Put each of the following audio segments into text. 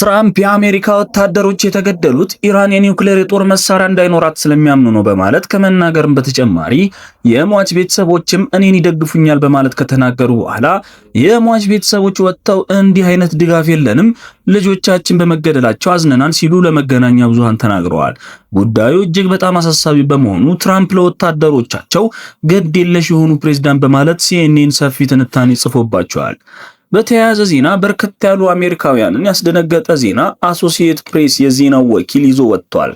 ትራምፕ የአሜሪካ ወታደሮች የተገደሉት ኢራን የኒውክሌር የጦር መሳሪያ እንዳይኖራት ስለሚያምኑ ነው በማለት ከመናገርም በተጨማሪ የሟች ቤተሰቦችም እኔን ይደግፉኛል በማለት ከተናገሩ በኋላ የሟች ቤተሰቦች ወጥተው እንዲህ አይነት ድጋፍ የለንም፣ ልጆቻችን በመገደላቸው አዝነናል ሲሉ ለመገናኛ ብዙሃን ተናግረዋል። ጉዳዩ እጅግ በጣም አሳሳቢ በመሆኑ ትራምፕ ለወታደሮቻቸው ግድ የለሽ የሆኑ ፕሬዝዳንት በማለት ሲኤንኤን ሰፊ ትንታኔ ጽፎባቸዋል። በተያያዘ ዜና በርከት ያሉ አሜሪካውያንን ያስደነገጠ ዜና አሶሲኤትድ ፕሬስ የዜናው ወኪል ይዞ ወጥቷል።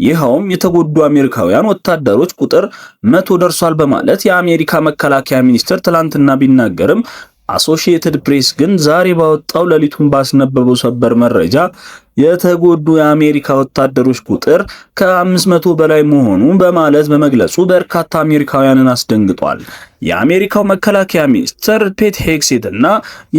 ይኸውም የተጎዱ አሜሪካውያን ወታደሮች ቁጥር 100 ደርሷል በማለት የአሜሪካ መከላከያ ሚኒስቴር ትላንትና ቢናገርም አሶሺየትድ ፕሬስ ግን ዛሬ ባወጣው ሌሊቱን ባስነበበው ሰበር መረጃ የተጎዱ የአሜሪካ ወታደሮች ቁጥር ከ500 በላይ መሆኑን በማለት በመግለጹ በርካታ አሜሪካውያንን አስደንግጧል። የአሜሪካው መከላከያ ሚኒስትር ፔት ሄግሴት እና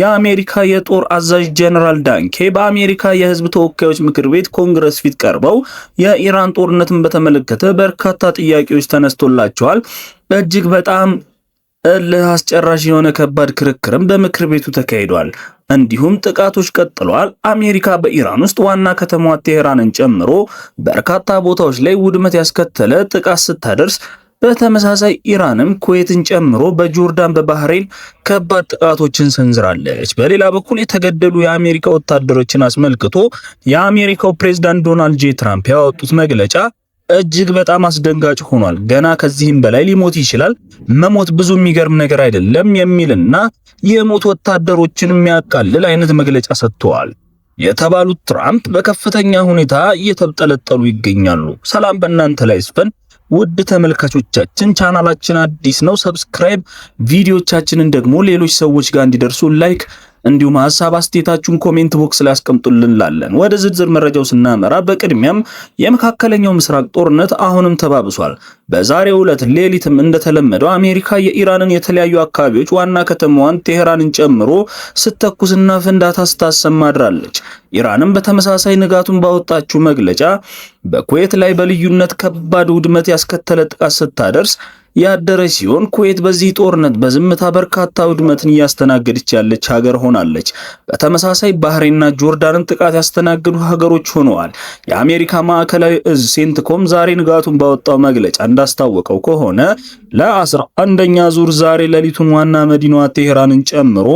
የአሜሪካ የጦር አዛዥ ጀነራል ዳንኬ በአሜሪካ የሕዝብ ተወካዮች ምክር ቤት ኮንግረስ ፊት ቀርበው የኢራን ጦርነትን በተመለከተ በርካታ ጥያቄዎች ተነስቶላቸዋል። እጅግ በጣም እልህ አስጨራሽ የሆነ ከባድ ክርክርም በምክር ቤቱ ተካሂዷል። እንዲሁም ጥቃቶች ቀጥለዋል። አሜሪካ በኢራን ውስጥ ዋና ከተማዋ ቴሄራንን ጨምሮ በርካታ ቦታዎች ላይ ውድመት ያስከተለ ጥቃት ስታደርስ፣ በተመሳሳይ ኢራንም ኩዌትን ጨምሮ በጆርዳን፣ በባህሬን ከባድ ጥቃቶችን ሰንዝራለች። በሌላ በኩል የተገደሉ የአሜሪካ ወታደሮችን አስመልክቶ የአሜሪካው ፕሬዝዳንት ዶናልድ ጄ ትራምፕ ያወጡት መግለጫ እጅግ በጣም አስደንጋጭ ሆኗል። ገና ከዚህም በላይ ሊሞት ይችላል፣ መሞት ብዙ የሚገርም ነገር አይደለም የሚልና የሞት ወታደሮችን የሚያቃልል አይነት መግለጫ ሰጥተዋል የተባሉት ትራምፕ በከፍተኛ ሁኔታ እየተብጠለጠሉ ይገኛሉ። ሰላም በእናንተ ላይ ይስፈን። ውድ ተመልካቾቻችን ቻናላችን አዲስ ነው፣ ሰብስክራይብ፣ ቪዲዮቻችንን ደግሞ ሌሎች ሰዎች ጋር እንዲደርሱ ላይክ እንዲሁም ሐሳብ አስተያየታችሁን ኮሜንት ቦክስ ላይ አስቀምጡልንላለን። ወደ ዝርዝር መረጃው ስናመራ በቅድሚያም የመካከለኛው ምስራቅ ጦርነት አሁንም ተባብሷል። በዛሬው ዕለት ሌሊትም እንደተለመደው አሜሪካ የኢራንን የተለያዩ አካባቢዎች ዋና ከተማዋን ቴሄራንን ጨምሮ ስተኩስና ፍንዳታ ስታሰማ አድራለች። ኢራንም በተመሳሳይ ንጋቱን ባወጣችው መግለጫ በኩዌት ላይ በልዩነት ከባድ ውድመት ያስከተለ ጥቃት ስታደርስ ያደረች ሲሆን ኩዌት በዚህ ጦርነት በዝምታ በርካታ ውድመትን እያስተናገደች ያለች ሀገር ሆናለች። በተመሳሳይ ባህሬንና ጆርዳንን ጥቃት ያስተናገዱ ሀገሮች ሆነዋል። የአሜሪካ ማዕከላዊ እዝ ሴንትኮም ዛሬ ንጋቱን ባወጣው መግለጫ እንዳስታወቀው ከሆነ ለ11ኛ ዙር ዛሬ ሌሊቱን ዋና መዲናዋ ቴሄራንን ጨምሮ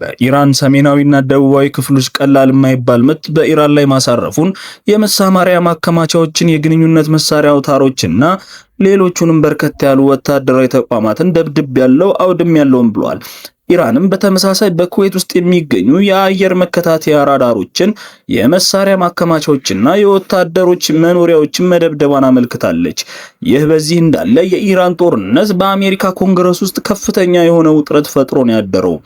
በኢራን ሰሜናዊና ደቡባዊ ክፍሎች ቀላል የማይባል ምት በኢራን ላይ ማሳረፉን የመሳሪያ ማከማቻዎችን፣ የግንኙነት መሳሪያ አውታሮችና ሌሎቹንም በርከት ያሉ ወታደራዊ ተቋማትን ደብድብ ያለው አውድም ያለውም ብሏል። ኢራንም በተመሳሳይ በኩዌት ውስጥ የሚገኙ የአየር መከታተያ ራዳሮችን፣ የመሳሪያ ማከማቻዎችና የወታደሮች መኖሪያዎችን መደብደቧን አመልክታለች። ይህ በዚህ እንዳለ የኢራን ጦርነት በአሜሪካ ኮንግረስ ውስጥ ከፍተኛ የሆነ ውጥረት ፈጥሮ ነው ያደረው።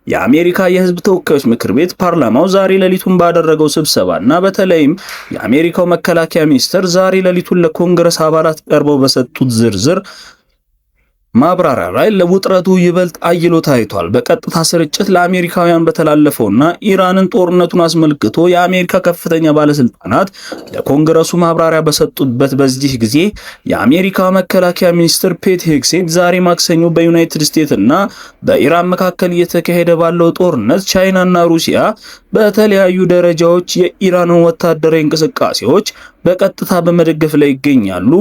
የአሜሪካ የሕዝብ ተወካዮች ምክር ቤት ፓርላማው ዛሬ ሌሊቱን ባደረገው ስብሰባና በተለይም የአሜሪካው መከላከያ ሚኒስትር ዛሬ ሌሊቱን ለኮንግረስ አባላት ቀርበው በሰጡት ዝርዝር ማብራሪያ ላይ ለውጥረቱ ይበልጥ አይሎ ታይቷል። በቀጥታ ስርጭት ለአሜሪካውያን በተላለፈውና ኢራንን ጦርነቱን አስመልክቶ የአሜሪካ ከፍተኛ ባለስልጣናት ለኮንግረሱ ማብራሪያ በሰጡበት በዚህ ጊዜ የአሜሪካ መከላከያ ሚኒስትር ፔት ሄግሴት ዛሬ ማክሰኞ በዩናይትድ ስቴትስ እና በኢራን መካከል እየተካሄደ ባለው ጦርነት ቻይናና ሩሲያ በተለያዩ ደረጃዎች የኢራንን ወታደራዊ እንቅስቃሴዎች በቀጥታ በመደገፍ ላይ ይገኛሉ።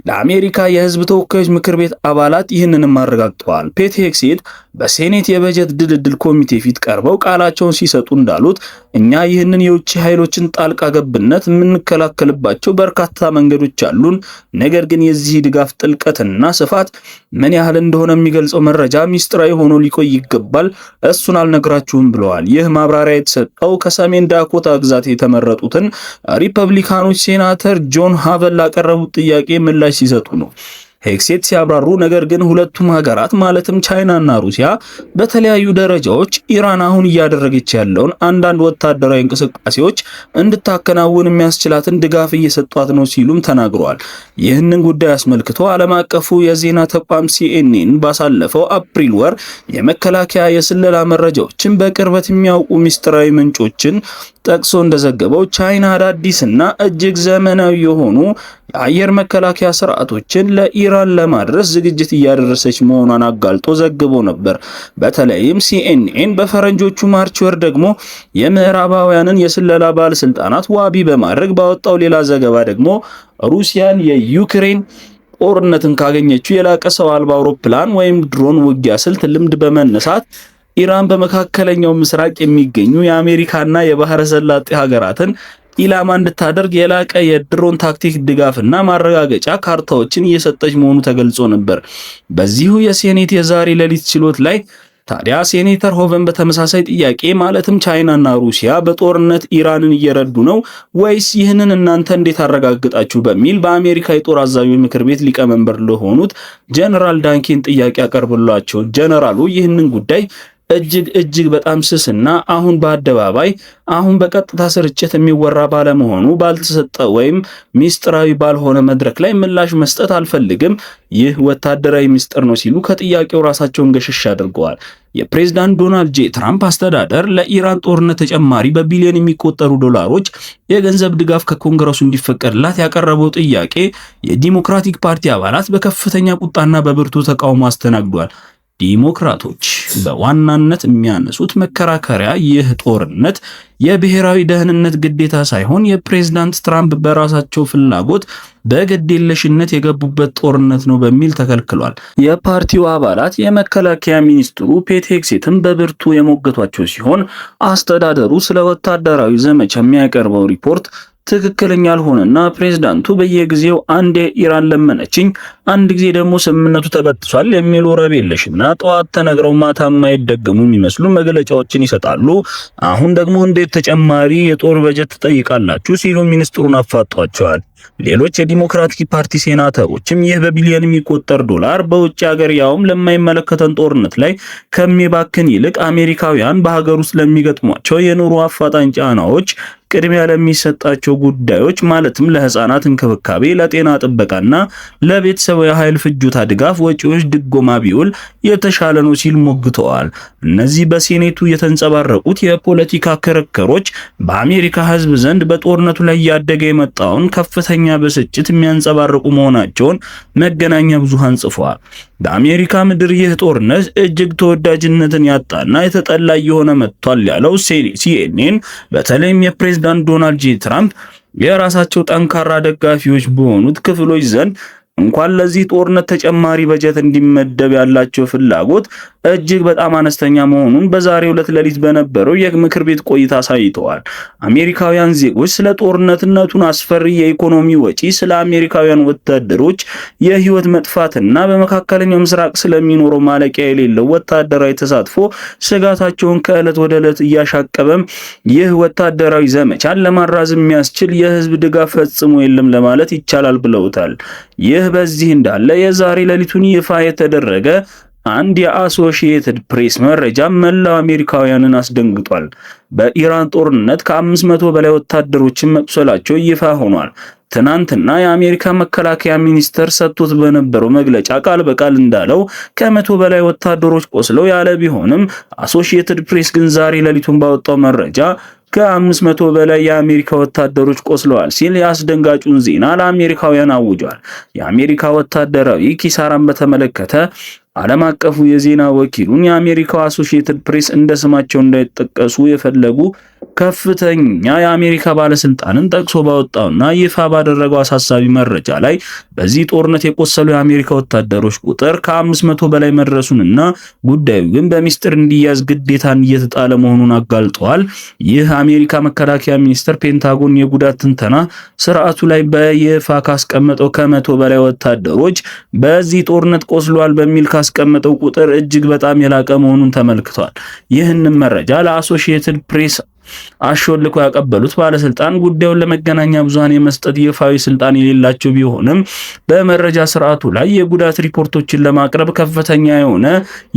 ለአሜሪካ የሕዝብ ተወካዮች ምክር ቤት አባላት ይህንንም አረጋግጠዋል። ፔት ሄግሴት በሴኔት የበጀት ድልድል ኮሚቴ ፊት ቀርበው ቃላቸውን ሲሰጡ እንዳሉት እኛ ይህንን የውጭ ኃይሎችን ጣልቃ ገብነት የምንከላከልባቸው በርካታ መንገዶች አሉን። ነገር ግን የዚህ ድጋፍ ጥልቀትና ስፋት ምን ያህል እንደሆነ የሚገልጸው መረጃ ሚስጥራዊ ሆኖ ሊቆይ ይገባል። እሱን አልነግራችሁም ብለዋል። ይህ ማብራሪያ የተሰጠው ከሰሜን ዳኮታ ግዛት የተመረጡትን ሪፐብሊካኖች ሴናተር ጆን ሃቨን ላቀረቡት ጥያቄ ምላሽ ሲሰጡ ነው። ሄግሴት ሲያብራሩ ነገር ግን ሁለቱም ሀገራት ማለትም ቻይናና ሩሲያ በተለያዩ ደረጃዎች ኢራን አሁን እያደረገች ያለውን አንዳንድ ወታደራዊ እንቅስቃሴዎች እንድታከናውን የሚያስችላትን ድጋፍ እየሰጧት ነው ሲሉም ተናግረዋል። ይህንን ጉዳይ አስመልክቶ ዓለም አቀፉ የዜና ተቋም ሲኤንኤን ባሳለፈው አፕሪል ወር የመከላከያ የስለላ መረጃዎችን በቅርበት የሚያውቁ ሚስጥራዊ ምንጮችን ጠቅሶ እንደዘገበው ቻይና አዳዲስና እጅግ ዘመናዊ የሆኑ የአየር መከላከያ ስርዓቶችን ለኢራን ለማድረስ ዝግጅት እያደረሰች መሆኗን አጋልጦ ዘግቦ ነበር። በተለይም ሲኤንኤን በፈረንጆቹ ማርች ወር ደግሞ የምዕራባውያንን የስለላ ባለስልጣናት ዋቢ በማድረግ ባወጣው ሌላ ዘገባ ደግሞ ሩሲያን የዩክሬን ጦርነትን ካገኘችው የላቀ ሰው አልባ አውሮፕላን ወይም ድሮን ውጊያ ስልት ልምድ በመነሳት ኢራን በመካከለኛው ምስራቅ የሚገኙ የአሜሪካና የባህረ ሰላጤ ሀገራትን ኢላማ እንድታደርግ የላቀ የድሮን ታክቲክ ድጋፍና ማረጋገጫ ካርታዎችን እየሰጠች መሆኑ ተገልጾ ነበር። በዚሁ የሴኔት የዛሬ ሌሊት ችሎት ላይ ታዲያ ሴኔተር ሆቨን በተመሳሳይ ጥያቄ ማለትም ቻይናና ሩሲያ በጦርነት ኢራንን እየረዱ ነው ወይስ ይህንን እናንተ እንዴት አረጋግጣችሁ በሚል በአሜሪካ የጦር አዛዦች ምክር ቤት ሊቀመንበር ለሆኑት ጀነራል ዳንኬን ጥያቄ ያቀርብላቸው። ጀነራሉ ይህንን ጉዳይ እጅግ በጣም ስስና አሁን በአደባባይ አሁን በቀጥታ ስርጭት የሚወራ ባለመሆኑ ባልተሰጠ ወይም ሚስጥራዊ ባልሆነ መድረክ ላይ ምላሽ መስጠት አልፈልግም፣ ይህ ወታደራዊ ሚስጥር ነው ሲሉ ከጥያቄው ራሳቸውን ገሸሽ አድርገዋል። የፕሬዝዳንት ዶናልድ ጄ ትራምፕ አስተዳደር ለኢራን ጦርነት ተጨማሪ በቢሊዮን የሚቆጠሩ ዶላሮች የገንዘብ ድጋፍ ከኮንግረሱ እንዲፈቀድላት ያቀረበው ጥያቄ የዲሞክራቲክ ፓርቲ አባላት በከፍተኛ ቁጣና በብርቱ ተቃውሞ አስተናግዷል። ዲሞክራቶች በዋናነት የሚያነሱት መከራከሪያ ይህ ጦርነት የብሔራዊ ደህንነት ግዴታ ሳይሆን የፕሬዝዳንት ትራምፕ በራሳቸው ፍላጎት በግዴለሽነት የገቡበት ጦርነት ነው በሚል ተከልክሏል። የፓርቲው አባላት የመከላከያ ሚኒስትሩ ፔት ሄግሴትም በብርቱ የሞገቷቸው ሲሆን አስተዳደሩ ስለ ወታደራዊ ዘመቻ የሚያቀርበው ሪፖርት ትክክለኛ ያልሆነና ፕሬዝዳንቱ በየጊዜው አንዴ ኢራን ለመነችኝ፣ አንድ ጊዜ ደግሞ ስምምነቱ ተበጥሷል የሚሉ ረብ የለሽና ጠዋት ተነግረው ማታ የማይደገሙ የሚመስሉ መግለጫዎችን ይሰጣሉ። አሁን ደግሞ እንዴት ተጨማሪ የጦር በጀት ትጠይቃላችሁ ሲሉ ሚኒስትሩን አፋጧቸዋል። ሌሎች የዲሞክራቲክ ፓርቲ ሴናተሮችም ይህ በቢሊዮን የሚቆጠር ዶላር በውጭ ሀገር ያውም ለማይመለከተን ጦርነት ላይ ከሚባክን ይልቅ አሜሪካውያን በሀገር ውስጥ ለሚገጥሟቸው የኑሮ አፋጣኝ ጫናዎች ቅድሚያ ለሚሰጣቸው ጉዳዮች ማለትም ለህፃናት እንክብካቤ፣ ለጤና ጥበቃና ለቤተሰብ የኃይል ፍጆታ ድጋፍ ወጪዎች ድጎማ ቢውል የተሻለ ነው ሲል ሞግተዋል። እነዚህ በሴኔቱ የተንጸባረቁት የፖለቲካ ክርክሮች በአሜሪካ ህዝብ ዘንድ በጦርነቱ ላይ እያደገ የመጣውን ከፍተኛ ብስጭት የሚያንጸባርቁ መሆናቸውን መገናኛ ብዙሃን ጽፈዋል። በአሜሪካ ምድር ይህ ጦርነት እጅግ ተወዳጅነትን ያጣና የተጠላ የሆነ መጥቷል ያለው ሲኤንኤን በተለይም የፕሬዝዳንት ዶናልድ ጄ ትራምፕ የራሳቸው ጠንካራ ደጋፊዎች በሆኑት ክፍሎች ዘንድ እንኳን ለዚህ ጦርነት ተጨማሪ በጀት እንዲመደብ ያላቸው ፍላጎት እጅግ በጣም አነስተኛ መሆኑን በዛሬው ዕለት ሌሊት በነበረው የምክር ቤት ቆይታ አሳይተዋል። አሜሪካውያን ዜጎች ስለ ጦርነቱን አስፈሪ የኢኮኖሚ ወጪ፣ ስለ አሜሪካውያን ወታደሮች የህይወት መጥፋትና በመካከለኛው ምስራቅ ስለሚኖረው ማለቂያ የሌለው ወታደራዊ ተሳትፎ ስጋታቸውን ከዕለት ወደ ዕለት እያሻቀበም ይህ ወታደራዊ ዘመቻን ለማራዘም የሚያስችል የህዝብ ድጋፍ ፈጽሞ የለም ለማለት ይቻላል ብለውታል። ይህ በዚህ እንዳለ የዛሬ ሌሊቱን ይፋ የተደረገ አንድ የአሶሺየትድ ፕሬስ መረጃ መላው አሜሪካውያንን አስደንግጧል። በኢራን ጦርነት ከ500 በላይ ወታደሮችን መቁሰላቸው ይፋ ሆኗል። ትናንትና የአሜሪካ መከላከያ ሚኒስቴር ሰጥቶት በነበረው መግለጫ ቃል በቃል እንዳለው ከ100 በላይ ወታደሮች ቆስለው ያለ ቢሆንም አሶሺየትድ ፕሬስ ግን ዛሬ ሌሊቱን ባወጣው መረጃ ከ500 በላይ የአሜሪካ ወታደሮች ቆስለዋል ሲል ያስደንጋጩን ዜና ለአሜሪካውያን አውጇል። የአሜሪካ ወታደራዊ ኪሳራን በተመለከተ ዓለም አቀፉ የዜና ወኪሉን የአሜሪካው አሶሺየትድ ፕሬስ እንደ ስማቸው እንዳይጠቀሱ የፈለጉ ከፍተኛ የአሜሪካ ባለስልጣንን ጠቅሶ ባወጣውና ይፋ ባደረገው አሳሳቢ መረጃ ላይ በዚህ ጦርነት የቆሰሉ የአሜሪካ ወታደሮች ቁጥር ከ500 በላይ መድረሱንና ጉዳዩ ግን በሚስጥር እንዲያዝ ግዴታን እየተጣለ መሆኑን አጋልጠዋል። ይህ አሜሪካ መከላከያ ሚኒስቴር ፔንታጎን የጉዳት ትንተና ስርዓቱ ላይ በይፋ ካስቀመጠው ከ100 በላይ ወታደሮች በዚህ ጦርነት ቆስሏል በሚል ካስቀመጠው ቁጥር እጅግ በጣም የላቀ መሆኑን ተመልክቷል። ይህንን መረጃ ለአሶሺየትድ ፕሬስ አሾልኮ ያቀበሉት ባለስልጣን ጉዳዩን ለመገናኛ ብዙሃን የመስጠት ይፋዊ ስልጣን የሌላቸው ቢሆንም በመረጃ ስርዓቱ ላይ የጉዳት ሪፖርቶችን ለማቅረብ ከፍተኛ የሆነ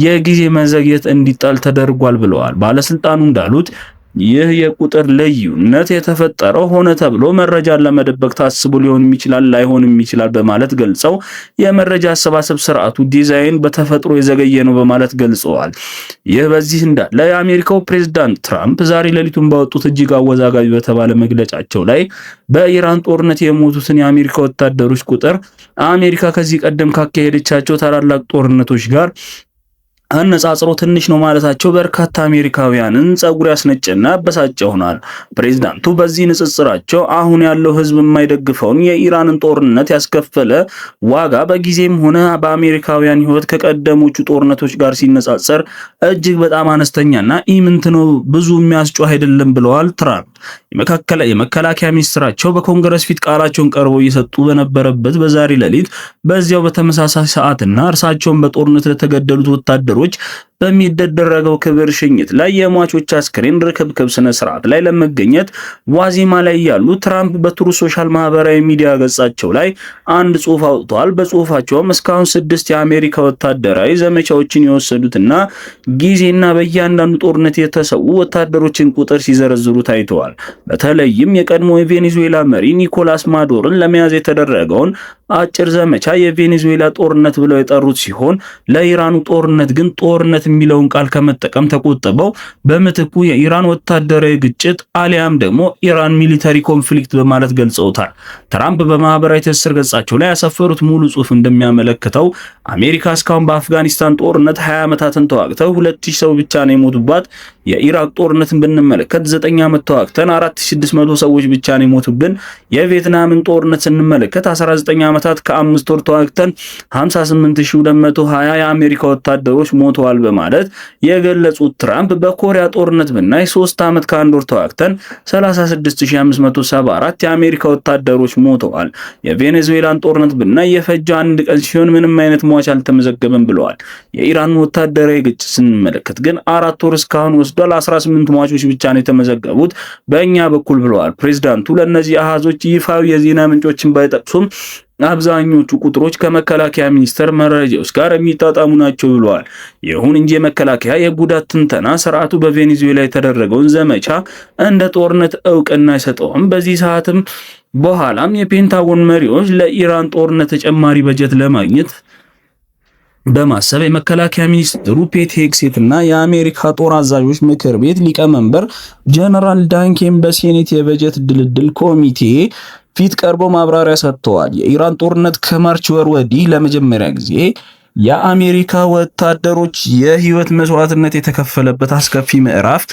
የጊዜ መዘግየት እንዲጣል ተደርጓል ብለዋል። ባለስልጣኑ እንዳሉት ይህ የቁጥር ልዩነት የተፈጠረው ሆነ ተብሎ መረጃን ለመደበቅ ታስቦ ሊሆንም ይችላል ላይሆንም ይችላል በማለት ገልጸው የመረጃ አሰባሰብ ስርዓቱ ዲዛይን በተፈጥሮ የዘገየ ነው በማለት ገልጸዋል። ይህ በዚህ እንዳለ የአሜሪካው ፕሬዝዳንት ትራምፕ ዛሬ ሌሊቱን ባወጡት እጅግ አወዛጋቢ በተባለ መግለጫቸው ላይ በኢራን ጦርነት የሞቱትን የአሜሪካ ወታደሮች ቁጥር አሜሪካ ከዚህ ቀደም ካካሄደቻቸው ታላላቅ ጦርነቶች ጋር አነጻጽሮ ትንሽ ነው ማለታቸው በርካታ አሜሪካውያንን ጸጉር ያስነጨና አበሳጨ ሆኗል። ፕሬዝዳንቱ በዚህ ንጽጽራቸው አሁን ያለው ህዝብ የማይደግፈውን የኢራንን ጦርነት ያስከፈለ ዋጋ በጊዜም ሆነ በአሜሪካውያን ህይወት ከቀደሞቹ ጦርነቶች ጋር ሲነጻጸር እጅግ በጣም አነስተኛና ኢምንት ነው፣ ብዙ የሚያስጮህ አይደለም ብለዋል ትራምፕ። የመከላከያ ሚኒስትራቸው በኮንግረስ ፊት ቃላቸውን ቀርበው እየሰጡ በነበረበት በዛሬ ሌሊት በዚያው በተመሳሳይ ሰዓትና እርሳቸውን በጦርነት ለተገደሉት ወታደሮች በሚደረገው ክብር ሽኝት ላይ የሟቾች አስክሬን ርክብክብ ስነ ስርዓት ላይ ለመገኘት ዋዜማ ላይ ያሉ ትራምፕ በትሩ ሶሻል ማህበራዊ ሚዲያ ገጻቸው ላይ አንድ ጽሑፍ አውጥተዋል። በጽሑፋቸውም እስካሁን 6 የአሜሪካ ወታደራዊ ዘመቻዎችን የወሰዱትና ጊዜና በእያንዳንዱ ጦርነት የተሰዉ ወታደሮችን ቁጥር ሲዘረዝሩ ታይተዋል። በተለይም የቀድሞ የቬኔዙዌላ መሪ ኒኮላስ ማዱሮን ለመያዝ የተደረገውን አጭር ዘመቻ የቬኔዙዌላ ጦርነት ብለው የጠሩት ሲሆን ለኢራኑ ጦርነት ግን ጦርነት የሚለውን ቃል ከመጠቀም ተቆጥበው በምትኩ የኢራን ወታደራዊ ግጭት አሊያም ደግሞ ኢራን ሚሊተሪ ኮንፍሊክት በማለት ገልጸውታል። ትራምፕ በማህበራዊ ትስስር ገጻቸው ላይ ያሰፈሩት ሙሉ ጽሑፍ እንደሚያመለክተው አሜሪካ እስካሁን በአፍጋኒስታን ጦርነት 20 ዓመታትን ተዋግተው 2000 ሰው ብቻ ነው የሞቱባት። የኢራቅ ጦርነትን ብንመለከት 9 ዓመት ተዋግተን 4600 ሰዎች ብቻ ነው የሞቱብን። የቪየትናምን ጦርነት ስንመለከት 19 ዓመታት ከ5 ወር ተዋግተን 58220 የአሜሪካ ወታደሮች ሞተዋል በማለት የገለጹት ትራምፕ በኮሪያ ጦርነት ብናይ 3 ዓመት ከ1 ወር ተዋግተን 36574 የአሜሪካ ወታደሮች ሞተዋል። የቬኔዙዌላን ጦርነት ብናይ የፈጀው 1 ቀን ሲሆን ምንም አይነት ሟች አልተመዘገበም ብለዋል። የኢራን ወታደራዊ ግጭት ስንመለከት ግን 4 ወር እስካሁን ወስዷል። 18 ሟቾች ብቻ ነው የተመዘገቡት በእኛ በኩል ብለዋል ፕሬዝዳንቱ። ለእነዚህ አሃዞች ይፋዊ የዜና ምንጮችን ባይጠቅሱም አብዛኞቹ ቁጥሮች ከመከላከያ ሚኒስቴር መረጃዎች ጋር የሚጣጣሙ ናቸው ብለዋል። ይሁን እንጂ የመከላከያ የጉዳት ትንተና ስርዓቱ በቬኔዙዌላ የተደረገውን ዘመቻ እንደ ጦርነት እውቅና አይሰጠውም። በዚህ ሰዓትም በኋላም የፔንታጎን መሪዎች ለኢራን ጦርነት ተጨማሪ በጀት ለማግኘት በማሰብ የመከላከያ ሚኒስትሩ ፔት ሄግሴት እና የአሜሪካ ጦር አዛዦች ምክር ቤት ሊቀመንበር ጀነራል ዳንኬን በሴኔት የበጀት ድልድል ኮሚቴ ፊት ቀርበው ማብራሪያ ሰጥተዋል። የኢራን ጦርነት ከማርች ወር ወዲህ ለመጀመሪያ ጊዜ የአሜሪካ ወታደሮች የህይወት መስዋዕትነት የተከፈለበት አስከፊ ምዕራፍ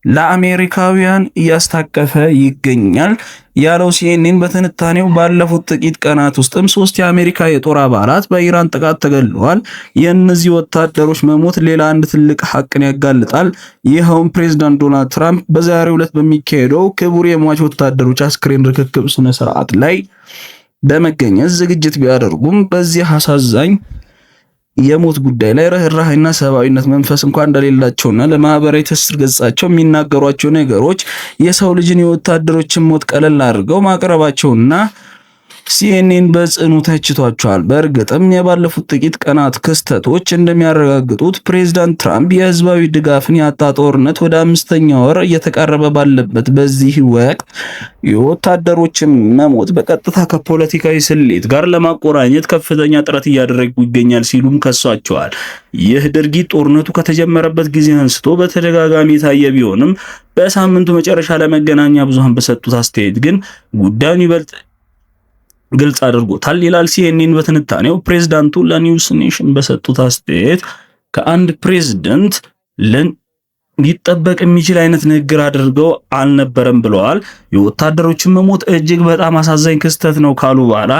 ለአሜሪካውያን እያስታቀፈ ይገኛል ያለው ሲኤንኤን በትንታኔው ባለፉት ጥቂት ቀናት ውስጥም 3 የአሜሪካ የጦር አባላት በኢራን ጥቃት ተገድለዋል። የእነዚህ ወታደሮች መሞት ሌላ አንድ ትልቅ ሐቅን ያጋልጣል። ይኸውም ፕሬዝዳንት ዶናልድ ትራምፕ በዛሬው ዕለት በሚካሄደው ክቡር የሟች ወታደሮች አስክሬን ርክክብ ስነ ስርዓት ላይ በመገኘት ዝግጅት ቢያደርጉም በዚህ አሳዛኝ የሞት ጉዳይ ላይ ርህራሄና ሰብአዊነት መንፈስ እንኳን እንደሌላቸውና ለማህበራዊ ትስስር ገጻቸው የሚናገሯቸው ነገሮች የሰው ልጅን የወታደሮችን ሞት ቀለል አድርገው ማቅረባቸውና ሲኤንኤን በጽኑ ተችቷቸዋል። በእርግጥም የባለፉት ጥቂት ቀናት ክስተቶች እንደሚያረጋግጡት ፕሬዝዳንት ትራምፕ የህዝባዊ ድጋፍን ያጣ ጦርነት ወደ 5ኛ ወር እየተቃረበ ባለበት በዚህ ወቅት የወታደሮችን መሞት በቀጥታ ከፖለቲካዊ ስሌት ጋር ለማቆራኘት ከፍተኛ ጥረት እያደረጉ ይገኛል ሲሉም ከሷቸዋል። ይህ ድርጊት ጦርነቱ ከተጀመረበት ጊዜ አንስቶ በተደጋጋሚ የታየ ቢሆንም በሳምንቱ መጨረሻ ለመገናኛ ብዙሃን በሰጡት አስተያየት ግን ጉዳዩን ይበልጥ ግልጽ አድርጎታል ይላል ሲኤንኤን በትንታኔው። ፕሬዝዳንቱ ለኒውስ ኔሽን በሰጡት አስተያየት ከአንድ ፕሬዝዳንት ሊጠበቅ የሚችል አይነት ንግግር አድርገው አልነበረም ብለዋል። የወታደሮችን መሞት እጅግ በጣም አሳዛኝ ክስተት ነው ካሉ በኋላ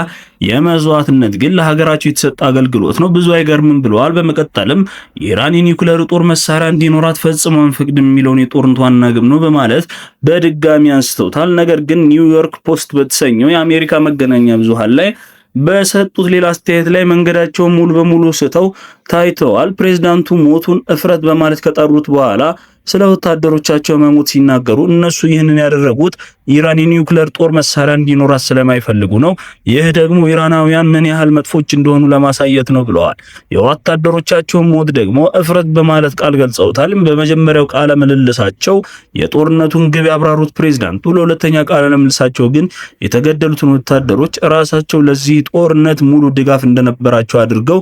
የመስዋዕትነት ግን ለሀገራቸው የተሰጠ አገልግሎት ነው፣ ብዙ አይገርምም ብለዋል። በመቀጠልም ኢራን የኒውክሌር ጦር መሳሪያ እንዲኖራት ፈጽሞ አንፈቅድም የሚለውን የጦርነቱ ዋና ግብ ነው በማለት በድጋሚ አንስተውታል። ነገር ግን ኒውዮርክ ፖስት በተሰኘው የአሜሪካ መገናኛ ብዙሃን ላይ በሰጡት ሌላ አስተያየት ላይ መንገዳቸውን ሙሉ በሙሉ ስተው ታይተዋል። ፕሬዝዳንቱ ሞቱን እፍረት በማለት ከጠሩት በኋላ ስለ ወታደሮቻቸው መሞት ሲናገሩ እነሱ ይህንን ያደረጉት ኢራን የኒውክሌር ጦር መሳሪያ እንዲኖራት ስለማይፈልጉ ነው። ይህ ደግሞ ኢራናውያን ምን ያህል መጥፎች እንደሆኑ ለማሳየት ነው ብለዋል። የወታደሮቻቸውን ሞት ደግሞ እፍረት በማለት ቃል ገልጸውታል። በመጀመሪያው ቃለ ምልልሳቸው የጦርነቱን ግብ ያብራሩት ፕሬዝዳንቱ ለሁለተኛ ቃለ ምልልሳቸው ግን የተገደሉትን ወታደሮች ራሳቸው ለዚህ ጦርነት ሙሉ ድጋፍ እንደነበራቸው አድርገው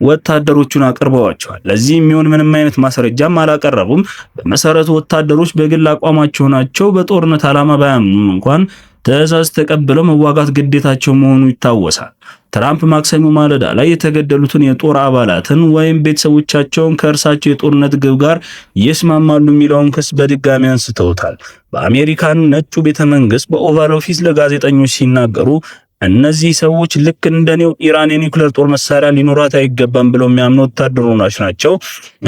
ወታደሮቹን አቅርበዋቸዋል። ለዚህ የሚሆን ምንም አይነት ማስረጃም አላቀረቡም። በመሰረቱ ወታደሮች በግል አቋማቸው ናቸው። በጦርነት ዓላማ ባያምኑም እንኳን ትዕዛዝ ተቀብለው መዋጋት ግዴታቸው መሆኑ ይታወሳል። ትራምፕ ማክሰኞ ማለዳ ላይ የተገደሉትን የጦር አባላትን ወይም ቤተሰቦቻቸውን ከእርሳቸው የጦርነት ግብ ጋር ይስማማሉ የሚለውን ክስ በድጋሚ አንስተውታል። በአሜሪካን ነጩ ቤተ መንግስት በኦቫል ኦፊስ ለጋዜጠኞች ሲናገሩ እነዚህ ሰዎች ልክ እንደኔው ኢራን የኒውክሌር ጦር መሳሪያ ሊኖራት አይገባም ብለው የሚያምኑ ወታደሮች ናቸው፣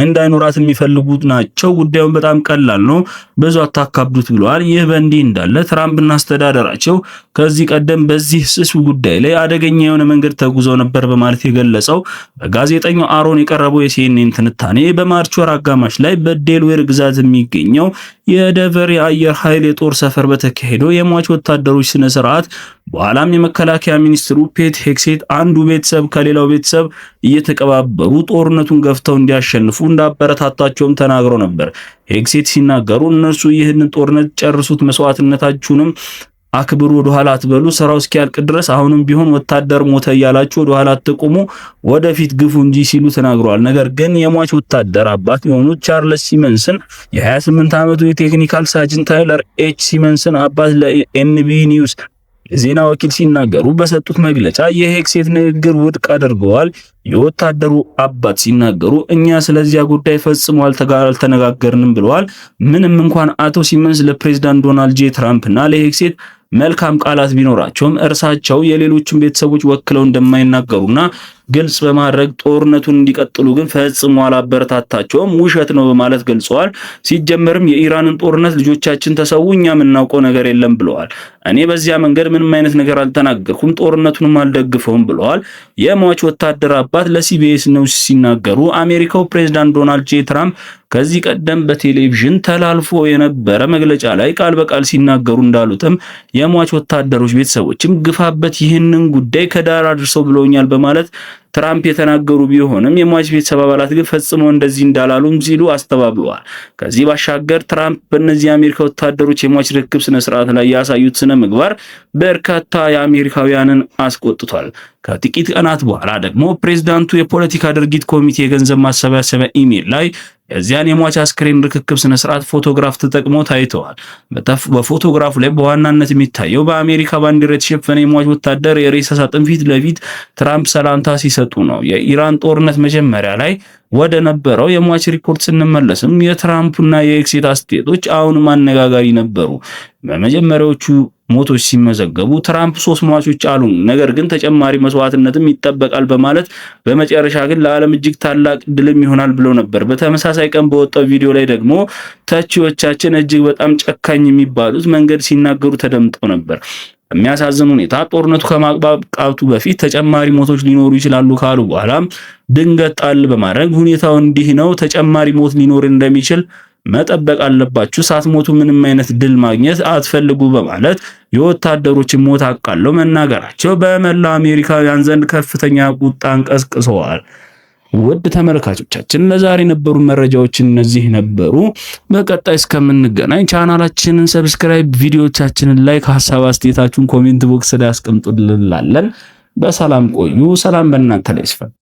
እንዳይኖራት የሚፈልጉት ናቸው። ጉዳዩን በጣም ቀላል ነው፣ ብዙ አታካብዱት ብለዋል። ይህ በእንዲህ እንዳለ ትራምፕና አስተዳደራቸው ከዚህ ቀደም በዚህ ስሱ ጉዳይ ላይ አደገኛ የሆነ መንገድ ተጉዘው ነበር በማለት የገለጸው በጋዜጠኛው አሮን የቀረበው የሲኤንኤን ትንታኔ በማርች ወር አጋማሽ ላይ በዴልዌር ግዛት የሚገኘው የደቨር የአየር ኃይል የጦር ሰፈር በተካሄደው የሟች ወታደሮች ስነ ስርዓት በኋላም የመከላከያ ሚኒስትሩ ፔት ሄግሴት አንዱ ቤተሰብ ከሌላው ቤተሰብ እየተቀባበሩ ጦርነቱን ገፍተው እንዲያሸንፉ እንዳበረታታቸውም ተናግረው ነበር። ሄግሴት ሲናገሩ እነርሱ ይህንን ጦርነት ጨርሱት፣ መስዋዕትነታችሁንም አክብሩ፣ ወደ ኋላ አትበሉ፣ ስራው እስኪያልቅ ድረስ አሁንም ቢሆን ወታደር ሞተ እያላችሁ ወደ ኋላ አትቁሙ፣ ወደፊት ግፉ እንጂ ሲሉ ተናግረዋል። ነገር ግን የሟች ወታደር አባት የሆኑት ቻርልስ ሲመንስን የ28 ዓመቱ የቴክኒካል ሳጅን ታይለር ኤች ሲመንስን አባት ለኤንቢሲ ኒውስ የዜና ወኪል ሲናገሩ በሰጡት መግለጫ የሄግሴት ንግግር ውድቅ አድርገዋል። የወታደሩ አባት ሲናገሩ እኛ ስለዚያ ጉዳይ ፈጽሞ አልተነጋገርንም ብለዋል። ምንም እንኳን አቶ ሲመንስ ለፕሬዝዳንት ዶናልድ ጄ ትራምፕ እና ለሄግሴት መልካም ቃላት ቢኖራቸውም እርሳቸው የሌሎችን ቤተሰቦች ወክለው እንደማይናገሩና ግልጽ በማድረግ ጦርነቱን እንዲቀጥሉ ግን ፈጽሞ አላበረታታቸውም፣ ውሸት ነው በማለት ገልጸዋል። ሲጀመርም የኢራንን ጦርነት ልጆቻችን ተሰው እኛ የምናውቀው ነገር የለም ብለዋል። እኔ በዚያ መንገድ ምንም አይነት ነገር አልተናገርኩም፣ ጦርነቱንም አልደግፈውም ብለዋል። የሟች ወታደር አባት ለሲቢኤስ ኒውስ ሲናገሩ አሜሪካው ፕሬዝዳንት ዶናልድ ጄ ትራምፕ ከዚህ ቀደም በቴሌቪዥን ተላልፎ የነበረ መግለጫ ላይ ቃል በቃል ሲናገሩ እንዳሉትም የሟች ወታደሮች ቤተሰቦችም ግፋበት፣ ይህንን ጉዳይ ከዳር አድርሰው ብለውኛል በማለት ትራምፕ የተናገሩ ቢሆንም የሟች ቤተሰብ አባላት ግን ፈጽሞ እንደዚህ እንዳላሉም ሲሉ አስተባብለዋል። ከዚህ ባሻገር ትራምፕ በእነዚህ የአሜሪካ ወታደሮች የሟች ርክክብ ስነ ስርዓት ላይ ያሳዩት ስነ ምግባር በርካታ የአሜሪካውያንን አስቆጥቷል። ከጥቂት ቀናት በኋላ ደግሞ ፕሬዝዳንቱ የፖለቲካ ድርጊት ኮሚቴ የገንዘብ ማሰባሰቢያ ኢሜል ላይ የዚያን የሟች አስክሬን ርክክብ ስነ ስርዓት ፎቶግራፍ ተጠቅመው ታይተዋል። በፎቶግራፉ ላይ በዋናነት የሚታየው በአሜሪካ ባንዲራ የተሸፈነ የሟች ወታደር የሬሳ ሳጥን ፊት ለፊት ትራምፕ ሰላምታ ሲሰጡ ነው። የኢራን ጦርነት መጀመሪያ ላይ ወደ ነበረው የሟች ሪፖርት ስንመለስም የትራምፕና የሄግሴት አስተያየቶች አሁንም አነጋጋሪ ነበሩ። በመጀመሪያዎቹ ሞቶች ሲመዘገቡ ትራምፕ 3 ሟቾች አሉ፣ ነገር ግን ተጨማሪ መስዋዕትነትም ይጠበቃል በማለት በመጨረሻ ግን ለዓለም እጅግ ታላቅ ድልም ይሆናል ብለው ነበር። በተመሳሳይ ቀን በወጣው ቪዲዮ ላይ ደግሞ ተቺዎቻችን እጅግ በጣም ጨካኝ የሚባሉት መንገድ ሲናገሩ ተደምጠው ነበር። በሚያሳዝን ሁኔታ ጦርነቱ ከማብቃቱ በፊት ተጨማሪ ሞቶች ሊኖሩ ይችላሉ ካሉ በኋላ ድንገት ጣል በማድረግ ሁኔታው እንዲህ ነው፣ ተጨማሪ ሞት ሊኖር እንደሚችል መጠበቅ አለባችሁ፣ ሳትሞቱ ምንም አይነት ድል ማግኘት አትፈልጉ በማለት የወታደሮችን ሞት አቃለው መናገራቸው በመላው አሜሪካውያን ዘንድ ከፍተኛ ቁጣን ቀስቅሰዋል። ውድ ተመልካቾቻችን ለዛሬ የነበሩ መረጃዎች እነዚህ ነበሩ። በቀጣይ እስከምንገናኝ ቻናላችንን ሰብስክራይብ፣ ቪዲዮዎቻችንን ላይክ፣ ሐሳብ አስተያየታችሁን ኮሜንት ቦክስ ላይ አስቀምጡልን። በሰላም ቆዩ። ሰላም በእናንተ ላይ ይስፈን።